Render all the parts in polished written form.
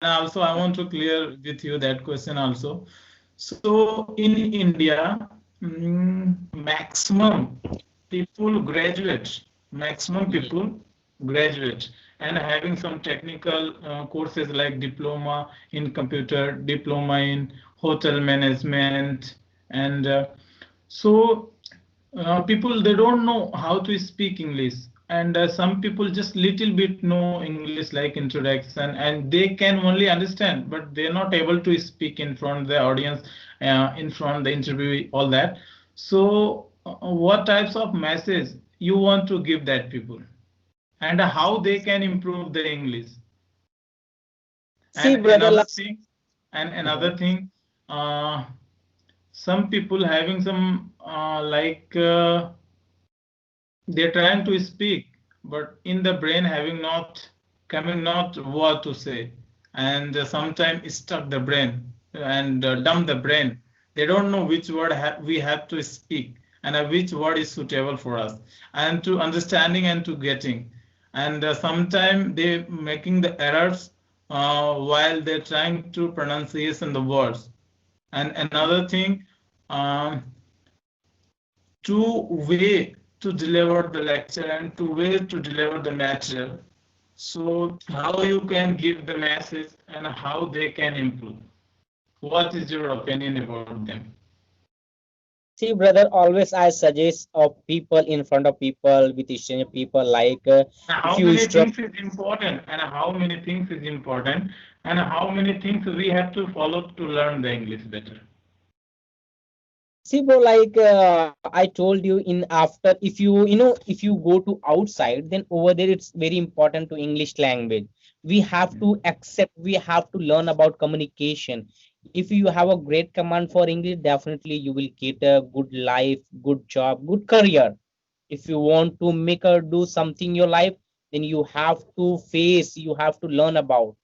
also I want to clear with you that question also. So in India, maximum people graduate, maximum Ye- people graduate and having some technical courses like diploma in computer, diploma in hotel management, and so people they don't know how to speak English, and some people just little bit know English like introduction, and they can only understand, but they're not able to speak in front of the audience, in front of the interview, all that. So, what types of message you want to give that people, and how they can improve the English? And See, brother, another like, thing, and Mhm. another thing, uh, some people having some they're trying to speak, but in the brain having not coming not what to say, and sometimes stuck the brain and dumb the brain. They don't know which word we have to speak, and which word is suitable for us, and to understanding and to getting. And sometimes they making the errors while they're trying to pronunciation the words. And another thing, um, two way to deliver the lecture and two way to deliver the material. So how you can give the message and how they can improve. What is your opinion about them? See, brother, always I suggest of people in front of people with stranger people like And if how you many start. things is important, and how many things is important, and how many things we have to follow to learn the English better. See, bro, like I told you in after, if if you go to outside, then over there it's very important to English language. We have to accept, we have to learn about communication. If you have a great command for English, definitely you will get a good life, good job, good career. If you want to make or do something in your life, then you have to face, you have to learn about.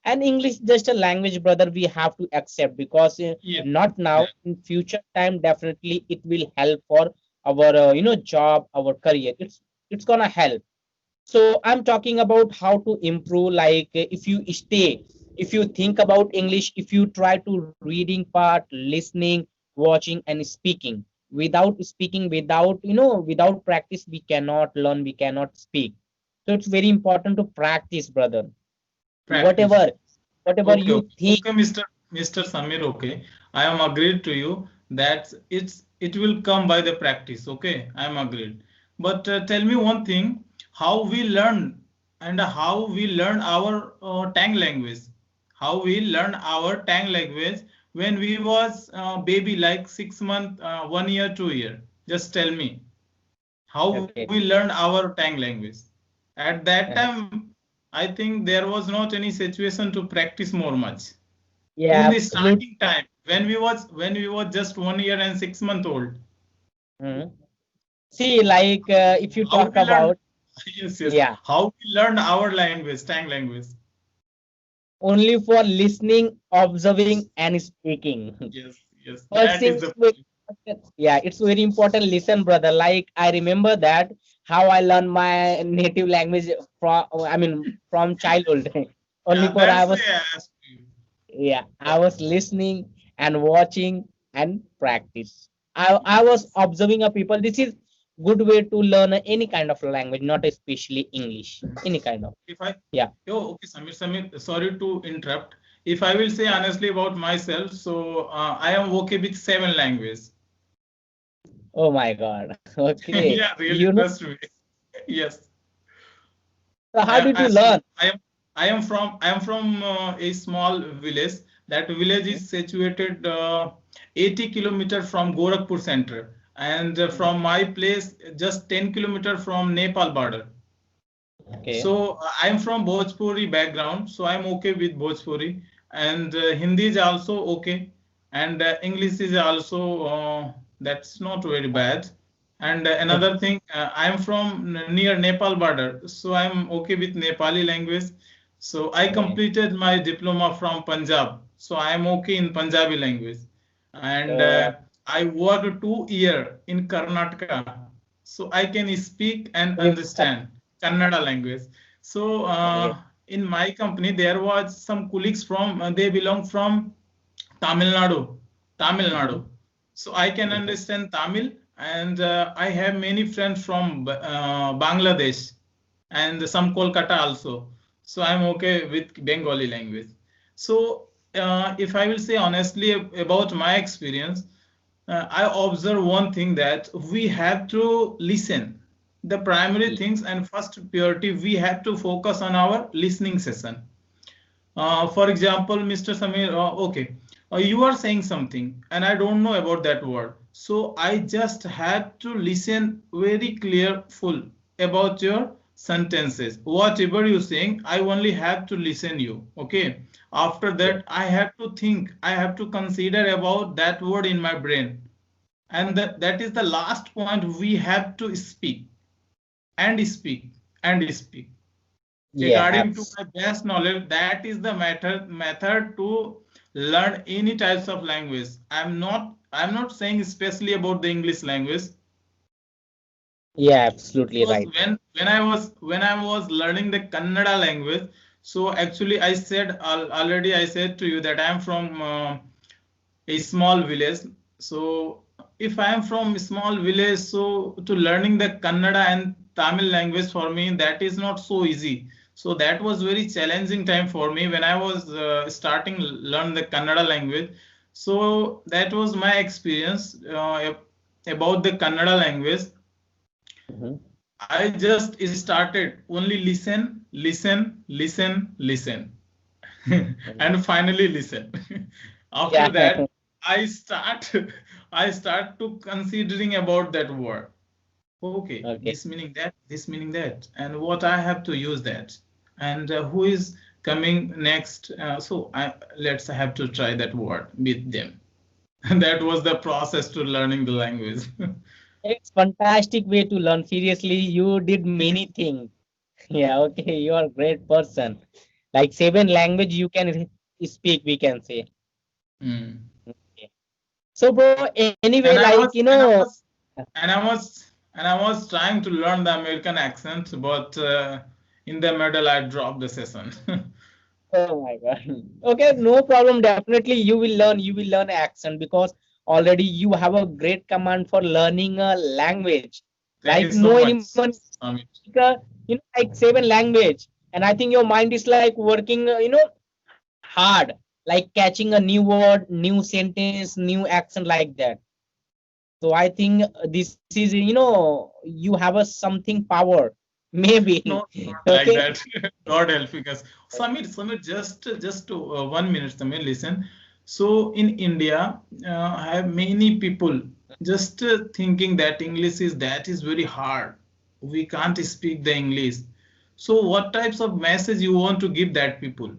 And English just a language, brother, we have to accept because Yeah. not now, Yeah. in future time definitely it will help for our job, our career. It's gonna help. So I'm talking about how to improve, like if you stay, if you think about English, if you try to reading part, listening, watching and speaking. Without speaking, without without practice, we cannot learn, we cannot speak. So it's very important to practice, brother. Practice. Whatever Okay, you okay, think. okay, Mr. Samir. Okay, I am agreed to you that it will come by the practice. Okay, I am agreed. But tell me one thing: how we learn and how we learn our Tang language? How we learn our Tang language when we was baby, like 6 month, 1 year, 2 year? Just tell me how we Okay. learn our Tang language. At that Uh-huh. time, I think there was not any situation to practice more much in Yeah, the absolutely. starting time when we was just 1 year and 6 month old. Mhm. See, like if you How talk we learn? about, Yes, yes. yeah, How we learn our language, Tang language. only for listening, observing, and speaking. Yes, yes. First That thing, is the yeah, it's very important. Listen, brother. Like I remember that how I learned my native language from, I mean, from childhood. Only yeah. for I That's why was, I asked you. yeah, I was listening and watching and practice. I was observing a people. This is good way to learn any kind of language, not especially English. Any kind of. If I Yeah. Oh, okay, Samir, sorry to interrupt. If I will say honestly about myself, so I am okay with 7 languages. Oh my God. Okay. Yeah, really, You know, trust me. Yes. so how did you So learn? I am from a small village. That village is situated 80 kilometers from Gorakhpur center, and Mhm. from my place just 10 kilometers from Nepal border. Okay. So I am from Bhojpuri background, so I'm okay with Bhojpuri, and Hindi is also okay, and English is also that's not very bad. And another thing, I'm from near Nepal border, so I'm okay with Nepali language. So I Okay. completed my diploma from Punjab, so I'm okay in Punjabi language. And Uh, I worked 2 year in Karnataka, so I can speak and very important. understand Kannada language. So Okay. in my company there was some colleagues from they belong from Tamil Nadu, Tamil Mhm, Nadu. So I can mhm. understand Tamil, and I have many friends from Bangladesh and some Kolkata also. So I'm okay with Bengali language. So if I will say honestly about my experience, I observe one thing that we have to listen. The primary Ye- things and first priority, we have to focus on our listening session. For example, Mr. Samir, okay, you are saying something and I don't know about that word. So I just had to listen very clearful about your sentences. Whatever you're saying, I only have to listen you. Okay. After Yeah. that, I have to think, I have to consider about that word in my brain. And that is the last point we have to speak and speak and speak Yeah, according to abs my best knowledge. That is the method to learn any types of language. I'm not saying especially about the English language, yeah, absolutely because right. when I was learning the Kannada language, so actually I said already, I said to you that I am from a small village. So if I am from a small village, so to learning the Kannada and Tamil language for me, that is not so easy. So that was very challenging time for me when I was starting learn the Kannada language. So that was my experience about the Kannada language. Mhm. I just started only listen, listen, listen, listen, and finally listen. After Yeah. that, I start I start to considering about that word. Okay, Okay. this meaning that, and what I have to use that, and who is coming next. So let's have to try that word with them. And that was the process to learning the language. It's fantastic way to learn. Seriously, you did many things. Yeah, okay, you are a great person. Like 7 language you can speak, we can say. Hmm. Okay. So, bro, anyway, And I like was and I was and I was trying to learn the American accent, but in the middle I dropped the session. oh my God. Okay, no problem. Definitely, you will learn. You will learn accent because already you have a great command for learning a language. Thank you Like so no much, anyone, Amit. like 7 language, and I think your mind is like working, hard, like catching a new word, new sentence, new accent like that. So I think this is, you have a something power, maybe. No, not like Okay. that. God helping us. Samir, just 1 minute, Samir, listen. So in India, I have many people just thinking that English is very hard. We can't speak the English. So what types of message you want to give that people?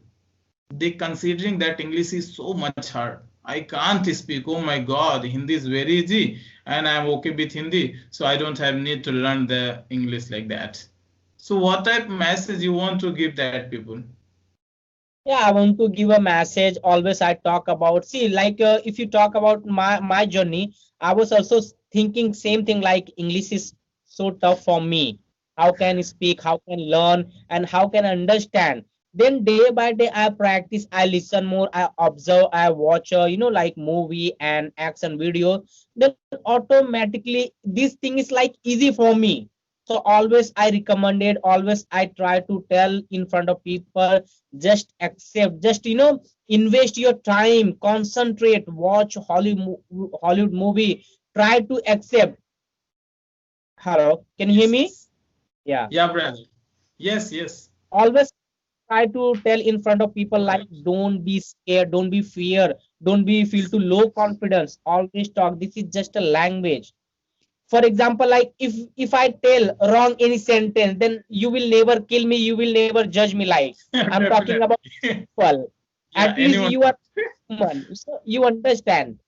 They considering that English is so much hard. I can't speak. Oh my God, Hindi is very easy, and I'm okay with Hindi, so I don't have need to learn the English like that. So, what type of message you want to give that people? Yeah, I want to give a message. Always I talk about, see, like if you talk about my journey, I was also thinking same thing, like English is so tough for me. How can I speak, how can learn, and how can I understand? Then day by day I practice, I listen more, I observe, I watch like movie and action video. Then automatically this thing is like easy for me. So always I recommended, always I try to tell in front of people, just accept, just invest your time, concentrate, watch Hollywood movie, try to accept. Hello, can you hear Yes, me? yes. Yeah. Yeah, brother. Yes, yes. Always try to tell in front of people, like Correct. don't be scared, don't be fear, don't be feel too low confidence. Always talk, this is just a language. For example, like if I tell wrong any sentence, then you will never kill me, you will never judge me. Like I'm talking about Definitely. people. Yeah, At least anyone you are would. human, so you understand.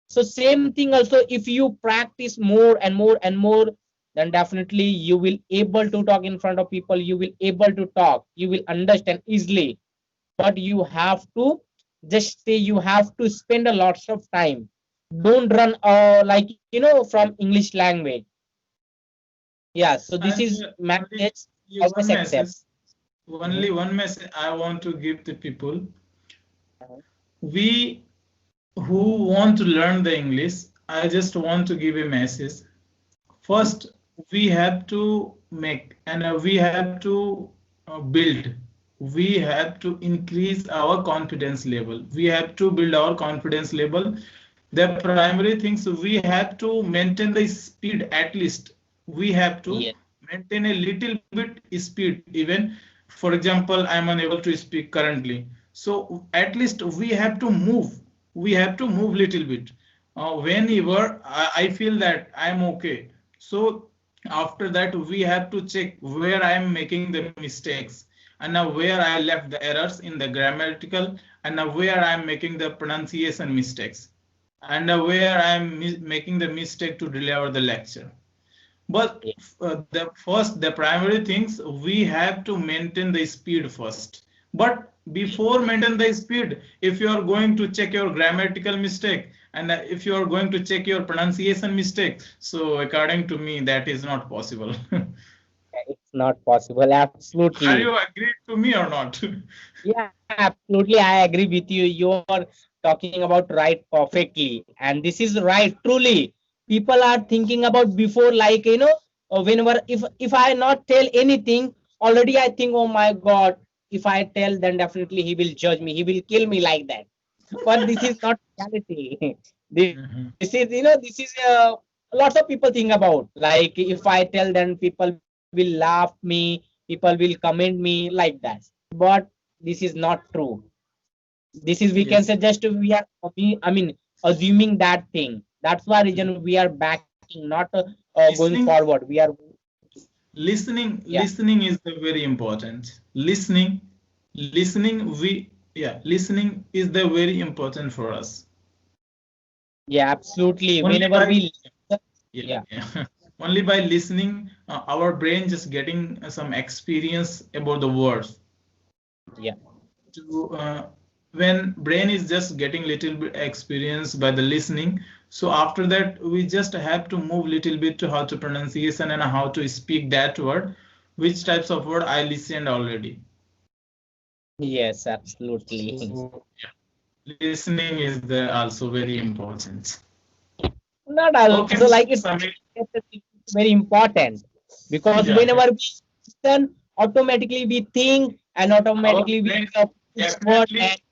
So same thing also, if you practice more and more and more, then definitely you will able to talk in front of people, you will able to talk, you will understand easily. But you have to, just say, you have to spend a lots of time. Don't run like from English language. Yeah, so this And is only message. you Always one message. accept. only one message I want to give the people. Uh-huh. We who want to learn the English, I just want to give a message. First, we have to make and we have to build. We have to increase our confidence level. We have to build our confidence level. The primary things, we have to maintain the speed at least. We have to Yes, maintain a little bit speed. Even, for example, I am unable to speak currently. So at least we have to move. We have to move little bit. Whenever I feel that I am okay. So after that, we have to check where I am making the mistakes and now where I left the errors in the grammatical and now where I am making the pronunciation mistakes and where I am making the mistake to deliver the lecture. But yes, the primary things, we have to maintain the speed first. But before maintain the speed, if you are going to check your grammatical mistake and if you are going to check your pronunciation mistake, so according to me, that is not possible. it's not possible. Are Absolutely. you agreed to me or not? Yeah, absolutely. I agree with you. You're talking about right perfectly. And this is right, truly. People are thinking about before, like, whenever if I not tell anything, already I think, oh my God, if I tell, then definitely he will judge me, he will kill me like that. But this is not reality. Mhm. This is, this is lots of people think about. Like if I tell, then people will laugh me, people will comment me like that. But this is not true. This is, we can Yes. say, just we are, I mean, assuming that thing. That's why reason we are backing, not going Listening, forward. We are, listening, yeah, listening is the very important. Listening, yeah, listening is the very important for us. yeah, absolutely. Only Whenever by we, yeah, yeah, yeah. Only by listening, our brain just getting some experience about the words. yeah, To when brain is just getting little bit experience by the listening, so after that we just have to move little bit to how to pronunciation and how to speak that word, which types of word I listened already. yes, absolutely. So yeah, listening is the also very important. Not Okay, also, Mr. like, Samir. it's very important, because Yeah, whenever we listen, automatically we think, and our automatically we brain put word, definitely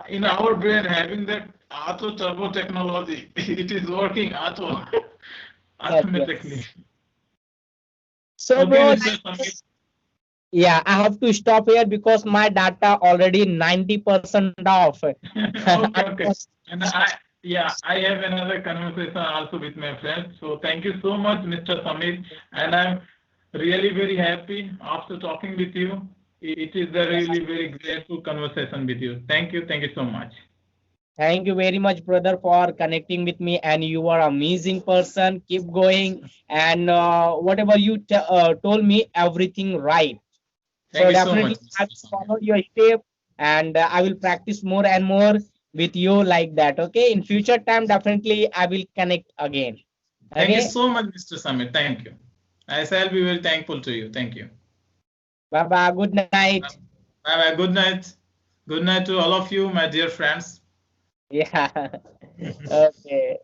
in our brain having that auto turbo technology. It is working auto yes, automatically. yes. So Okay, bro, Mr. like, Samir. yeah, I have to stop here because my data already 90% off. Okay, okay. And yeah, I have another conversation also with my friends. So thank you so much, Mr. Samir. And I'm really very happy after talking with you. It is a really very grateful conversation with you. Thank you so much. Thank you very much, brother, for connecting with me. And you are amazing person. Keep going. And whatever you told me, everything right. Thank So you so definitely much, I Mr. will Samir. follow your step, and I will practice more and more with you like that. Okay. In future time, definitely I will connect again. Thank you Okay. so much, Mr. Samir. Thank you. I shall be very thankful to you. Thank you. Bye bye. Good night. Bye bye. Good night. Good night to all of you, my dear friends. Yeah. Okay.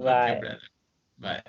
Okay, Bye. brother. Bye.